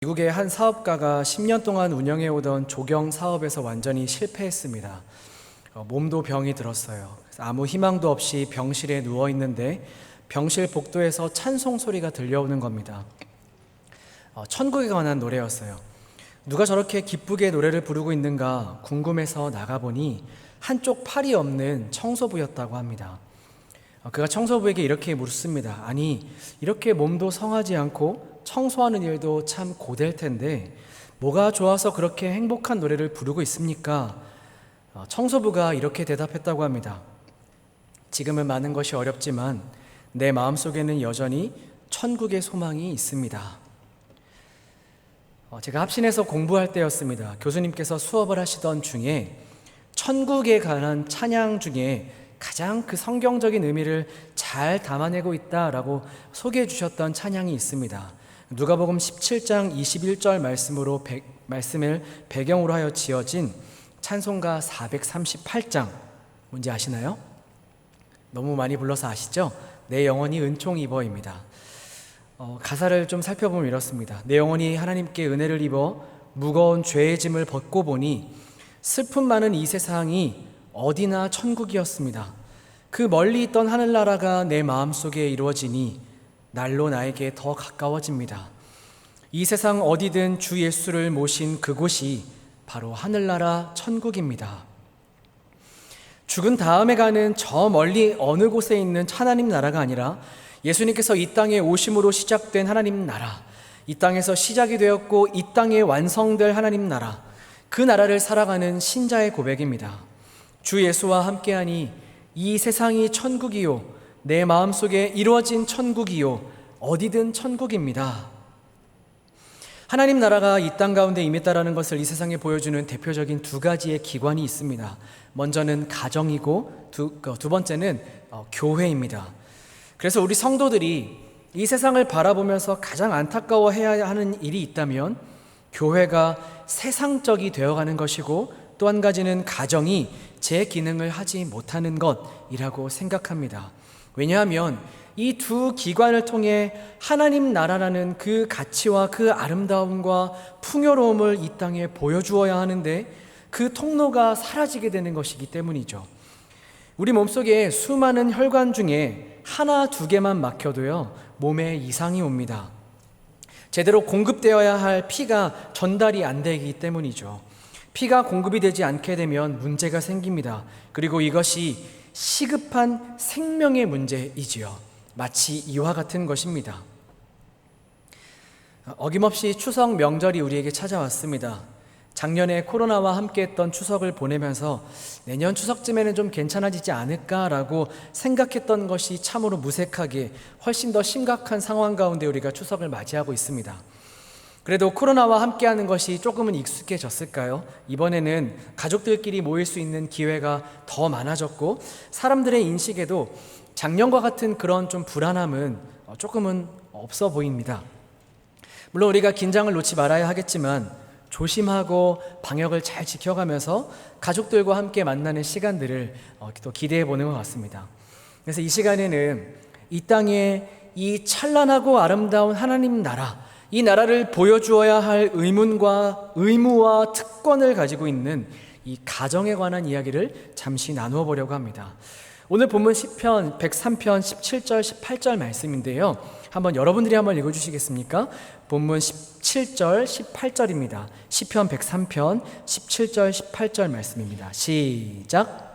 미국의 한 사업가가 10년 동안 운영해오던 조경 사업에서 완전히 실패했습니다. 몸도 병이 들었어요. 아무 희망도 없이 병실에 누워있는데 병실 복도에서 찬송 소리가 들려오는 겁니다. 천국에 관한 노래였어요. 누가 저렇게 기쁘게 노래를 부르고 있는가 궁금해서 나가보니 한쪽 팔이 없는 청소부였다고 합니다. 그가 청소부에게 이렇게 묻습니다. 아니, 이렇게 몸도 성하지 않고 청소하는 일도 참 고될 텐데 뭐가 좋아서 그렇게 행복한 노래를 부르고 있습니까? 청소부가 이렇게 대답했다고 합니다. 지금은 많은 것이 어렵지만 내 마음속에는 여전히 천국의 소망이 있습니다. 제가 합신에서 공부할 때였습니다. 교수님께서 수업을 하시던 중에 천국에 관한 찬양 중에 가장 그 성경적인 의미를 잘 담아내고 있다라고 소개해 주셨던 찬양이 있습니다. 누가복음 17장 21절 말씀을 배경으로 하여 지어진 찬송가 438장 뭔지 아시나요? 너무 많이 불러서 아시죠? 내 영혼이 은총 입어입니다. 가사를 좀 살펴보면 이렇습니다. 내 영혼이 하나님께 은혜를 입어 무거운 죄의 짐을 벗고 보니 슬픔 많은 이 세상이 어디나 천국이었습니다. 그 멀리 있던 하늘나라가 내 마음속에 이루어지니 날로 나에게 더 가까워집니다. 이 세상 어디든 주 예수를 모신 그곳이 바로 하늘나라 천국입니다. 죽은 다음에 가는 저 멀리 어느 곳에 있는 하나님 나라가 아니라 예수님께서 이 땅에 오심으로 시작된 하나님 나라, 이 땅에서 시작이 되었고 이 땅에 완성될 하나님 나라, 그 나라를 살아가는 신자의 고백입니다. 주 예수와 함께하니 이 세상이 천국이요, 내 마음속에 이루어진 천국이요, 어디든 천국입니다. 하나님 나라가 이 땅 가운데 임했다라는 것을 이 세상에 보여주는 대표적인 두 가지의 기관이 있습니다. 먼저는 가정이고 두 번째는 교회입니다. 그래서 우리 성도들이 이 세상을 바라보면서 가장 안타까워해야 하는 일이 있다면 교회가 세상적이 되어가는 것이고, 또 한 가지는 가정이 제 기능을 하지 못하는 것이라고 생각합니다. 왜냐하면 이 두 기관을 통해 하나님 나라라는 그 가치와 그 아름다움과 풍요로움을 이 땅에 보여주어야 하는데 그 통로가 사라지게 되는 것이기 때문이죠. 우리 몸속에 수많은 혈관 중에 하나 두 개만 막혀도요, 몸에 이상이 옵니다. 제대로 공급되어야 할 피가 전달이 안 되기 때문이죠. 피가 공급이 되지 않게 되면 문제가 생깁니다. 그리고 이것이 시급한 생명의 문제이지요. 마치 이와 같은 것입니다. 어김없이 추석 명절이 우리에게 찾아왔습니다. 작년에 코로나와 함께했던 추석을 보내면서 내년 추석쯤에는 좀 괜찮아지지 않을까라고 생각했던 것이 참으로 무색하게 훨씬 더 심각한 상황 가운데 우리가 추석을 맞이하고 있습니다. 그래도 코로나와 함께하는 것이 조금은 익숙해졌을까요? 이번에는 가족들끼리 모일 수 있는 기회가 더 많아졌고 사람들의 인식에도 작년과 같은 그런 좀 불안함은 조금은 없어 보입니다. 물론 우리가 긴장을 놓지 말아야 하겠지만 조심하고 방역을 잘 지켜가면서 가족들과 함께 만나는 시간들을 또 기대해 보는 것 같습니다. 그래서 이 시간에는 이 땅에 이 찬란하고 아름다운 하나님 나라, 이 나라를 보여주어야 할 의문과 의무와 특권을 가지고 있는 이 가정에 관한 이야기를 잠시 나누어 보려고 합니다. 오늘 본문 시편 103편 17절 18절 말씀인데요, 한번 여러분들이 한번 읽어주시겠습니까? 본문 17절 18절입니다. 시편 103편 17절 18절 말씀입니다. 시작.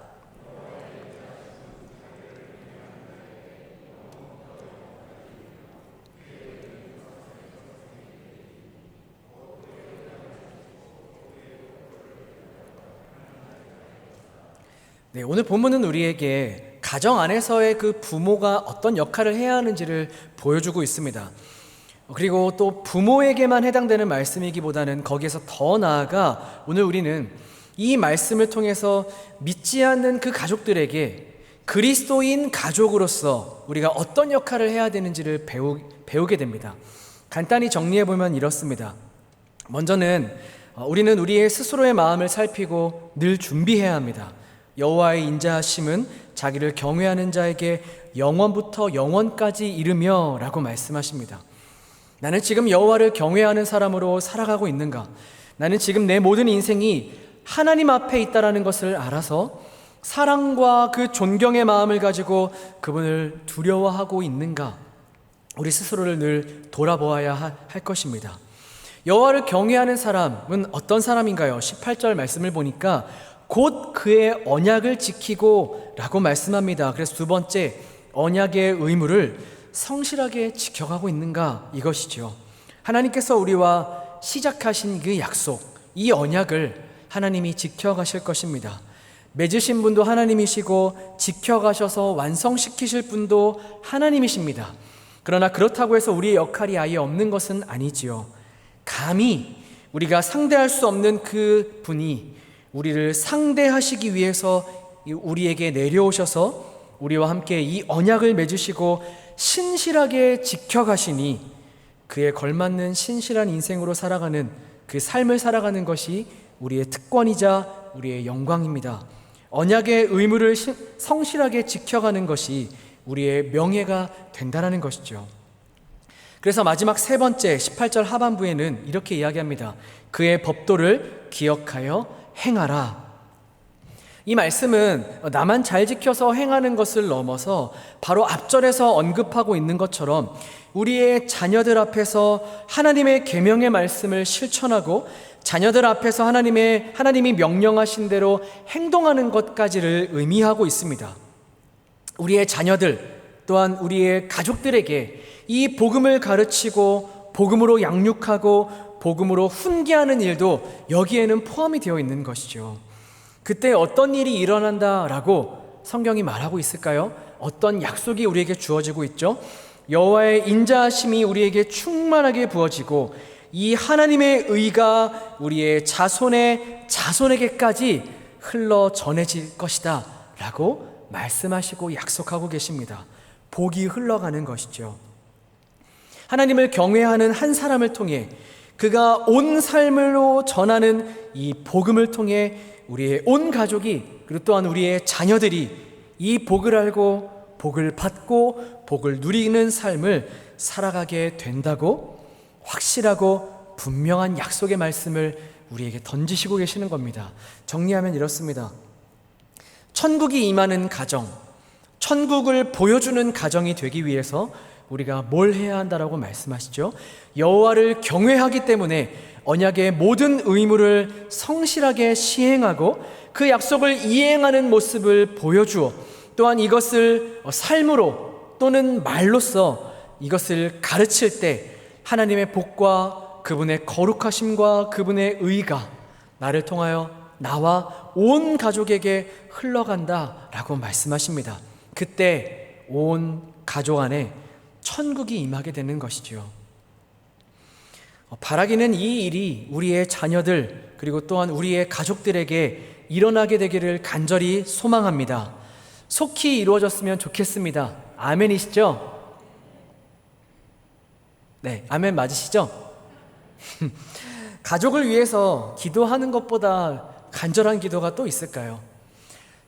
네, 오늘 본문은 우리에게 가정 안에서의 그 부모가 어떤 역할을 해야 하는지를 보여주고 있습니다. 그리고 또 부모에게만 해당되는 말씀이기보다는 거기에서 더 나아가 오늘 우리는 이 말씀을 통해서 믿지 않는 그 가족들에게 그리스도인 가족으로서 우리가 어떤 역할을 해야 되는지를 배우게 됩니다. 간단히 정리해보면 이렇습니다. 먼저는 우리는 우리의 스스로의 마음을 살피고 늘 준비해야 합니다. 여호와의 인자하심은 자기를 경외하는 자에게 영원부터 영원까지 이르며 라고 말씀하십니다. 나는 지금 여호와를 경외하는 사람으로 살아가고 있는가? 나는 지금 내 모든 인생이 하나님 앞에 있다라는 것을 알아서 사랑과 그 존경의 마음을 가지고 그분을 두려워하고 있는가? 우리 스스로를 늘 돌아보아야 할 것입니다. 여호와를 경외하는 사람은 어떤 사람인가요? 18절 말씀을 보니까 곧 그의 언약을 지키고 라고 말씀합니다. 그래서 두 번째, 언약의 의무를 성실하게 지켜가고 있는가? 이것이죠. 하나님께서 우리와 시작하신 그 약속, 이 언약을 하나님이 지켜가실 것입니다. 맺으신 분도 하나님이시고 지켜가셔서 완성시키실 분도 하나님이십니다. 그러나 그렇다고 해서 우리의 역할이 아예 없는 것은 아니지요. 감히 우리가 상대할 수 없는 그 분이 우리를 상대하시기 위해서 우리에게 내려오셔서 우리와 함께 이 언약을 맺으시고 신실하게 지켜가시니 그에 걸맞는 신실한 인생으로 살아가는 그 삶을 살아가는 것이 우리의 특권이자 우리의 영광입니다. 언약의 의무를 성실하게 지켜가는 것이 우리의 명예가 된다는 것이죠. 그래서 마지막 세 번째 18절 하반부에는 이렇게 이야기합니다. 그의 법도를 기억하여 행하라. 이 말씀은 나만 잘 지켜서 행하는 것을 넘어서 바로 앞절에서 언급하고 있는 것처럼 우리의 자녀들 앞에서 하나님의 계명의 말씀을 실천하고 자녀들 앞에서 하나님이 명령하신 대로 행동하는 것까지를 의미하고 있습니다. 우리의 자녀들 또한 우리의 가족들에게 이 복음을 가르치고 복음으로 양육하고 복음으로 훈계하는 일도 여기에는 포함이 되어 있는 것이죠. 그때 어떤 일이 일어난다라고 성경이 말하고 있을까요? 어떤 약속이 우리에게 주어지고 있죠? 여호와의 인자하심이 우리에게 충만하게 부어지고 이 하나님의 의가 우리의 자손의 자손에게까지 흘러 전해질 것이다 라고 말씀하시고 약속하고 계십니다. 복이 흘러가는 것이죠. 하나님을 경외하는 한 사람을 통해 그가 온 삶으로 전하는 이 복음을 통해 우리의 온 가족이 그리고 또한 우리의 자녀들이 이 복을 알고 복을 받고 복을 누리는 삶을 살아가게 된다고 확실하고 분명한 약속의 말씀을 우리에게 던지시고 계시는 겁니다. 정리하면 이렇습니다. 천국이 임하는 가정, 천국을 보여주는 가정이 되기 위해서 우리가 뭘 해야 한다라고 말씀하시죠? 여호와를 경외하기 때문에 언약의 모든 의무를 성실하게 시행하고 그 약속을 이행하는 모습을 보여주어 또한 이것을 삶으로 또는 말로써 이것을 가르칠 때 하나님의 복과 그분의 거룩하심과 그분의 의가 나를 통하여 나와 온 가족에게 흘러간다라고 말씀하십니다. 그때 온 가족 안에 천국이 임하게 되는 것이죠. 바라기는 이 일이 우리의 자녀들 그리고 또한 우리의 가족들에게 일어나게 되기를 간절히 소망합니다. 속히 이루어졌으면 좋겠습니다. 아멘이시죠? 네, 아멘 맞으시죠? 가족을 위해서 기도하는 것보다 간절한 기도가 또 있을까요?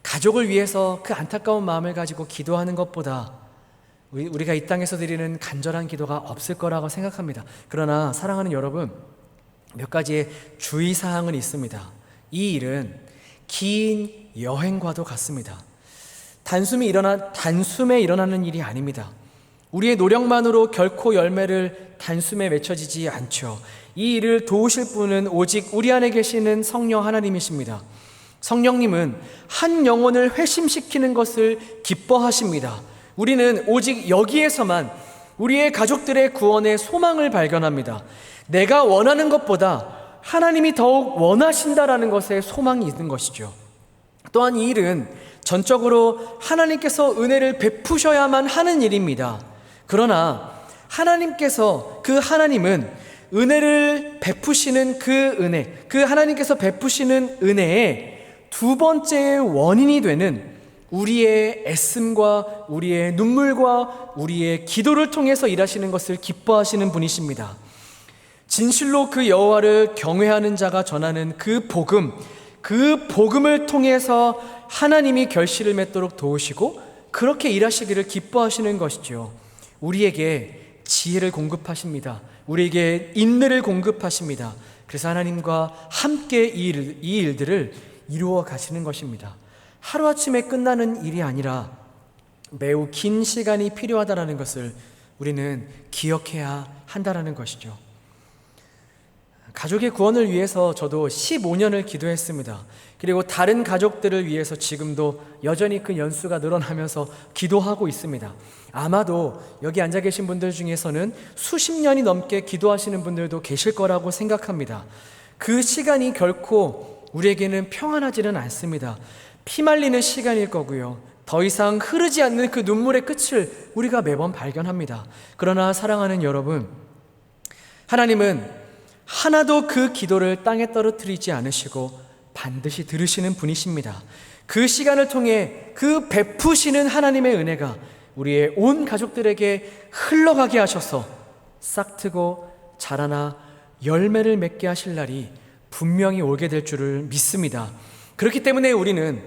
가족을 위해서 그 안타까운 마음을 가지고 기도하는 것보다 우리가 이 땅에서 드리는 간절한 기도가 없을 거라고 생각합니다. 그러나 사랑하는 여러분, 몇 가지의 주의사항은 있습니다. 이 일은 긴 여행과도 같습니다. 단숨에 일어나는 일이 아닙니다. 우리의 노력만으로 결코 열매를 단숨에 맺혀지지 않죠. 이 일을 도우실 분은 오직 우리 안에 계시는 성령 하나님이십니다. 성령님은 한 영혼을 회심시키는 것을 기뻐하십니다. 우리는 오직 여기에서만 우리의 가족들의 구원의 소망을 발견합니다. 내가 원하는 것보다 하나님이 더욱 원하신다라는 것에 소망이 있는 것이죠. 또한 이 일은 전적으로 하나님께서 은혜를 베푸셔야만 하는 일입니다. 그러나 하나님께서 그 하나님은 은혜를 베푸시는 그 하나님께서 베푸시는 은혜의 두 번째 원인이 되는 우리의 애씀과 우리의 눈물과 우리의 기도를 통해서 일하시는 것을 기뻐하시는 분이십니다. 진실로 그 여호와를 경외하는 자가 전하는 그 복음을 통해서 하나님이 결실을 맺도록 도우시고 그렇게 일하시기를 기뻐하시는 것이죠. 우리에게 지혜를 공급하십니다. 우리에게 인내를 공급하십니다. 그래서 하나님과 함께 이 일들을 이루어 가시는 것입니다. 하루아침에 끝나는 일이 아니라 매우 긴 시간이 필요하다는 것을 우리는 기억해야 한다는 것이죠. 가족의 구원을 위해서 저도 15년을 기도했습니다. 그리고 다른 가족들을 위해서 지금도 여전히 그 연수가 늘어나면서 기도하고 있습니다. 아마도 여기 앉아 계신 분들 중에서는 수십 년이 넘게 기도하시는 분들도 계실 거라고 생각합니다. 그 시간이 결코 우리에게는 평안하지는 않습니다. 피말리는 시간일 거고요. 더 이상 흐르지 않는 그 눈물의 끝을 우리가 매번 발견합니다. 그러나 사랑하는 여러분, 하나님은 하나도 그 기도를 땅에 떨어뜨리지 않으시고 반드시 들으시는 분이십니다. 그 시간을 통해 그 베푸시는 하나님의 은혜가 우리의 온 가족들에게 흘러가게 하셔서 싹트고 자라나 열매를 맺게 하실 날이 분명히 오게 될 줄을 믿습니다. 그렇기 때문에 우리는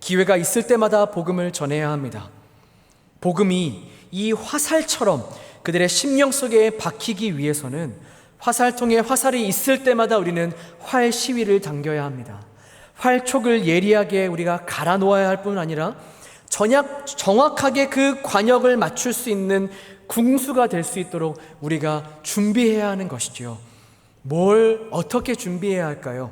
기회가 있을 때마다 복음을 전해야 합니다. 복음이 이 화살처럼 그들의 심령 속에 박히기 위해서는 화살통에 화살이 있을 때마다 우리는 활 시위를 당겨야 합니다. 활촉을 예리하게 우리가 갈아 놓아야 할 뿐 아니라 정확하게 그 관역을 맞출 수 있는 궁수가 될 수 있도록 우리가 준비해야 하는 것이지요. 뭘 어떻게 준비해야 할까요?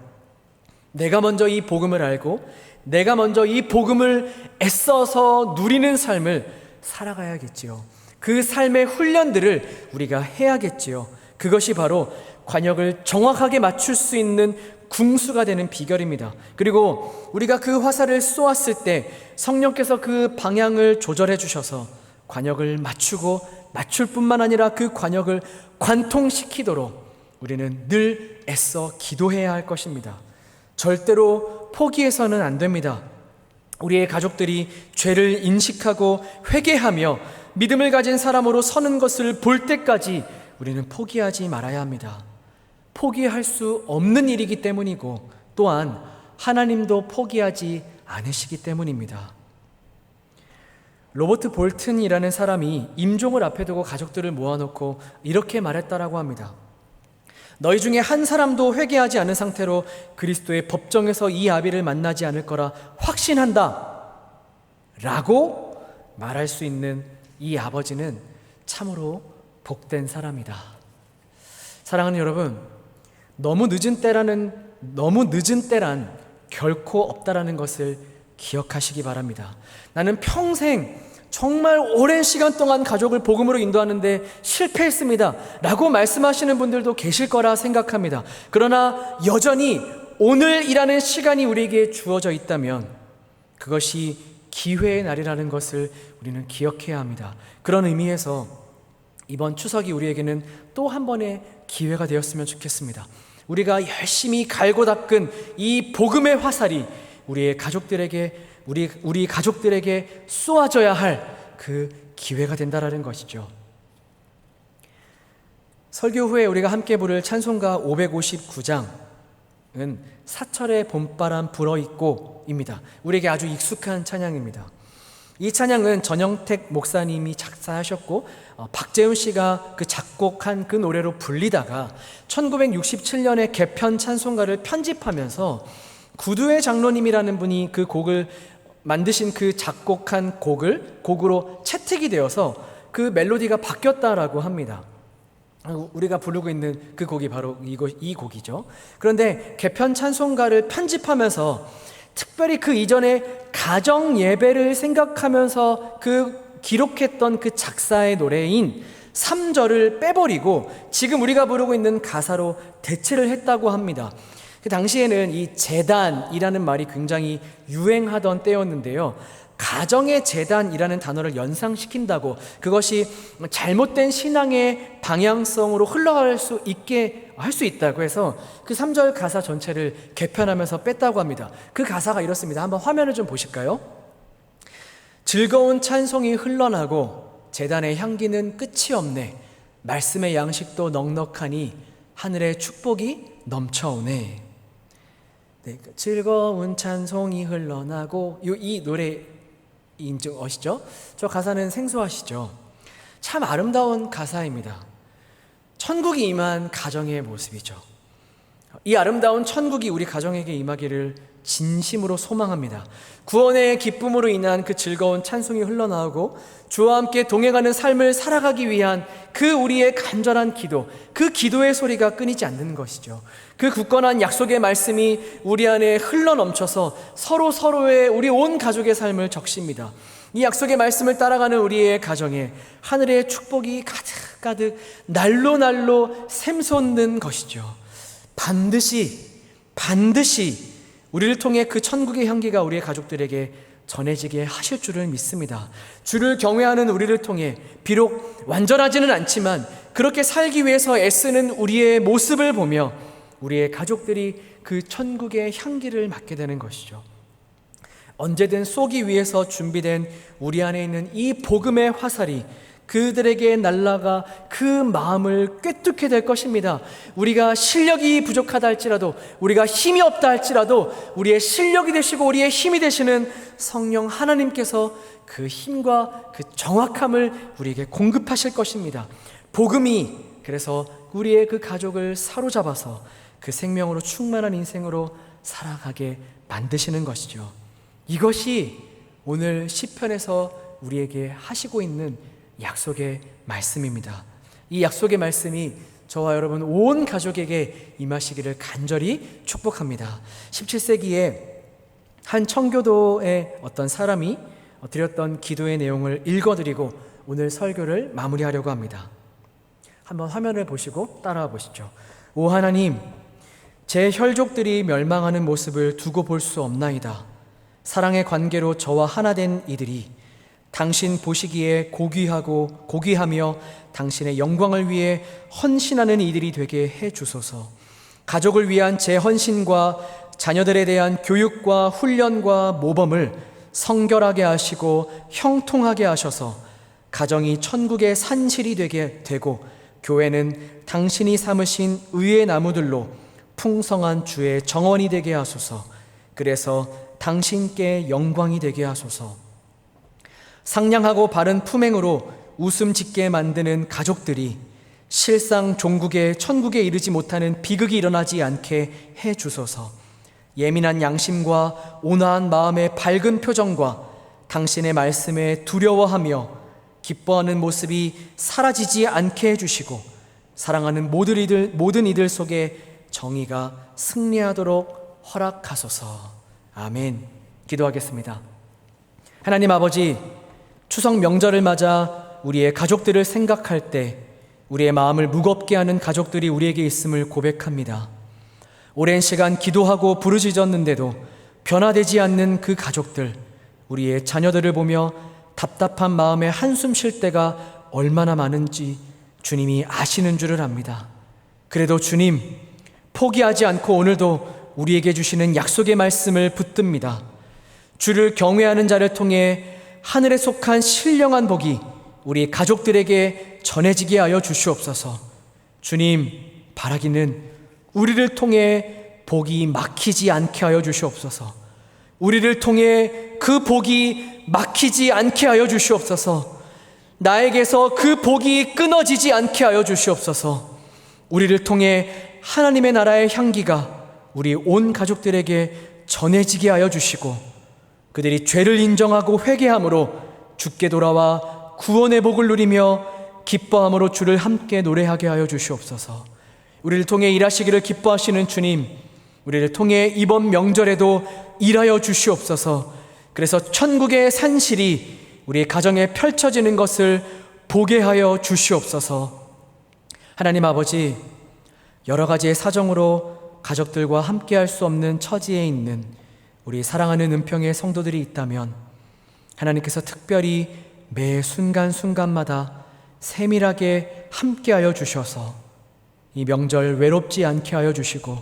내가 먼저 이 복음을 알고 내가 먼저 이 복음을 애써서 누리는 삶을 살아가야겠지요. 그 삶의 훈련들을 우리가 해야겠지요. 그것이 바로 관역을 정확하게 맞출 수 있는 궁수가 되는 비결입니다. 그리고 우리가 그 화살을 쏘았을 때 성령께서 그 방향을 조절해 주셔서 관역을 맞출 뿐만 아니라 그 관역을 관통시키도록 우리는 늘 애써 기도해야 할 것입니다. 절대로 포기해서는 안 됩니다. 우리의 가족들이 죄를 인식하고 회개하며 믿음을 가진 사람으로 서는 것을 볼 때까지 우리는 포기하지 말아야 합니다. 포기할 수 없는 일이기 때문이고 또한 하나님도 포기하지 않으시기 때문입니다. 로버트 볼튼이라는 사람이 임종을 앞에 두고 가족들을 모아놓고 이렇게 말했다라고 합니다. 너희 중에 한 사람도 회개하지 않은 상태로 그리스도의 법정에서 이 아비를 만나지 않을 거라 확신한다 라고 말할 수 있는 이 아버지는 참으로 복된 사람이다. 사랑하는 여러분, 너무 늦은 때란 결코 없다라는 것을 기억하시기 바랍니다. 나는 평생 정말 오랜 시간 동안 가족을 복음으로 인도하는데 실패했습니다 라고 말씀하시는 분들도 계실 거라 생각합니다. 그러나 여전히 오늘이라는 시간이 우리에게 주어져 있다면 그것이 기회의 날이라는 것을 우리는 기억해야 합니다. 그런 의미에서 이번 추석이 우리에게는 또 한 번의 기회가 되었으면 좋겠습니다. 우리가 열심히 갈고 닦은 이 복음의 화살이 우리 가족들에게 쏘아져야 할 그 기회가 된다라는 것이죠. 설교 후에 우리가 함께 부를 찬송가 559장은 사철의 봄바람 불어있고입니다. 우리에게 아주 익숙한 찬양입니다. 이 찬양은 전영택 목사님이 작사하셨고 박재훈 씨가 그 작곡한 그 노래로 불리다가 1967년에 개편 찬송가를 편집하면서 구두의 장로님이라는 분이 그 곡을 만드신 그 작곡한 곡으로 채택이 되어서 그 멜로디가 바뀌었다라고 합니다. 우리가 부르고 있는 그 곡이 바로 이 곡이죠. 그런데 개편 찬송가를 편집하면서 특별히 그 이전에 가정 예배를 생각하면서 그 기록했던 그 작사의 노래인 3절을 빼버리고 지금 우리가 부르고 있는 가사로 대체를 했다고 합니다. 그 당시에는 이 재단이라는 말이 굉장히 유행하던 때였는데요. 가정의 재단이라는 단어를 연상시킨다고 그것이 잘못된 신앙의 방향성으로 흘러갈 수 있게 할 수 있다고 해서 그 3절 가사 전체를 개편하면서 뺐다고 합니다. 그 가사가 이렇습니다. 한번 화면을 좀 보실까요? 즐거운 찬송이 흘러나고 재단의 향기는 끝이 없네. 말씀의 양식도 넉넉하니 하늘의 축복이 넘쳐오네. 네, 즐거운 찬송이 흘러나고 이 노래 인증하시죠? 저 가사는 생소하시죠? 참 아름다운 가사입니다. 천국이 임한 가정의 모습이죠. 이 아름다운 천국이 우리 가정에게 임하기를 진심으로 소망합니다. 구원의 기쁨으로 인한 그 즐거운 찬송이 흘러나오고 주와 함께 동행하는 삶을 살아가기 위한 그 우리의 간절한 기도, 그 기도의 소리가 끊이지 않는 것이죠. 그 굳건한 약속의 말씀이 우리 안에 흘러넘쳐서 서로의 우리 온 가족의 삶을 적십니다. 이 약속의 말씀을 따라가는 우리의 가정에 하늘의 축복이 가득가득 날로 샘솟는 것이죠. 반드시 우리를 통해 그 천국의 향기가 우리의 가족들에게 전해지게 하실 줄을 믿습니다. 주를 경외하는 우리를 통해 비록 완전하지는 않지만 그렇게 살기 위해서 애쓰는 우리의 모습을 보며 우리의 가족들이 그 천국의 향기를 맡게 되는 것이죠. 언제든 쏘기 위해서 준비된 우리 안에 있는 이 복음의 화살이 그들에게 날아가 그 마음을 꿰뚫게 될 것입니다. 우리가 실력이 부족하다 할지라도, 우리가 힘이 없다 할지라도 우리의 실력이 되시고 우리의 힘이 되시는 성령 하나님께서 그 힘과 그 정확함을 우리에게 공급하실 것입니다. 복음이 그래서 우리의 그 가족을 사로잡아서 그 생명으로 충만한 인생으로 살아가게 만드시는 것이죠. 이것이 오늘 시편에서 우리에게 하시고 있는 약속의 말씀입니다. 이 약속의 말씀이 저와 여러분 온 가족에게 임하시기를 간절히 축복합니다. 17세기에 한 청교도의 어떤 사람이 드렸던 기도의 내용을 읽어드리고 오늘 설교를 마무리하려고 합니다. 한번 화면을 보시고 따라와 보시죠. 오 하나님, 제 혈족들이 멸망하는 모습을 두고 볼 수 없나이다. 사랑의 관계로 저와 하나 된 이들이 당신 보시기에 고귀하며 당신의 영광을 위해 헌신하는 이들이 되게 해 주소서. 가족을 위한 제 헌신과 자녀들에 대한 교육과 훈련과 모범을 성결하게 하시고 형통하게 하셔서 가정이 천국의 산실이 되게 되고 교회는 당신이 삼으신 의의 나무들로 풍성한 주의 정원이 되게 하소서. 그래서 당신께 영광이 되게 하소서. 상냥하고 바른 품행으로 웃음 짓게 만드는 가족들이 실상 종국의 천국에 이르지 못하는 비극이 일어나지 않게 해 주소서. 예민한 양심과 온화한 마음의 밝은 표정과 당신의 말씀에 두려워하며 기뻐하는 모습이 사라지지 않게 해주시고 사랑하는 모든 이들 속에 정의가 승리하도록 허락하소서. 아멘. 기도하겠습니다. 하나님 아버지, 추석 명절을 맞아 우리의 가족들을 생각할 때 우리의 마음을 무겁게 하는 가족들이 우리에게 있음을 고백합니다. 오랜 시간 기도하고 부르짖었는데도 변화되지 않는 그 가족들, 우리의 자녀들을 보며 답답한 마음에 한숨 쉴 때가 얼마나 많은지 주님이 아시는 줄을 압니다. 그래도 주님, 포기하지 않고 오늘도 우리에게 주시는 약속의 말씀을 붙듭니다. 주를 경외하는 자를 통해 하늘에 속한 신령한 복이 우리 가족들에게 전해지게 하여 주시옵소서. 주님, 바라기는 우리를 통해 복이 막히지 않게 하여 주시옵소서. 우리를 통해 그 복이 막히지 않게 하여 주시옵소서. 나에게서 그 복이 끊어지지 않게 하여 주시옵소서. 우리를 통해 하나님의 나라의 향기가 우리 온 가족들에게 전해지게 하여 주시고 그들이 죄를 인정하고 회개함으로 주께 돌아와 구원의 복을 누리며 기뻐함으로 주를 함께 노래하게 하여 주시옵소서. 우리를 통해 일하시기를 기뻐하시는 주님, 우리를 통해 이번 명절에도 일하여 주시옵소서. 그래서 천국의 산실이 우리 가정에 펼쳐지는 것을 보게 하여 주시옵소서. 하나님 아버지, 여러 가지의 사정으로 가족들과 함께 할 수 없는 처지에 있는 우리 사랑하는 은평의 성도들이 있다면 하나님께서 특별히 매 순간순간마다 세밀하게 함께하여 주셔서 이 명절 외롭지 않게 하여 주시고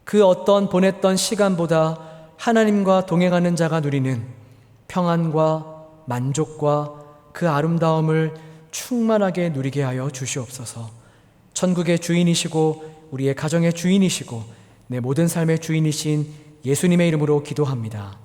그 어떤 보냈던 시간보다 하나님과 동행하는 자가 누리는 평안과 만족과 그 아름다움을 충만하게 누리게 하여 주시옵소서. 천국의 주인이시고 우리의 가정의 주인이시고 내 모든 삶의 주인이신 예수님의 이름으로 기도합니다.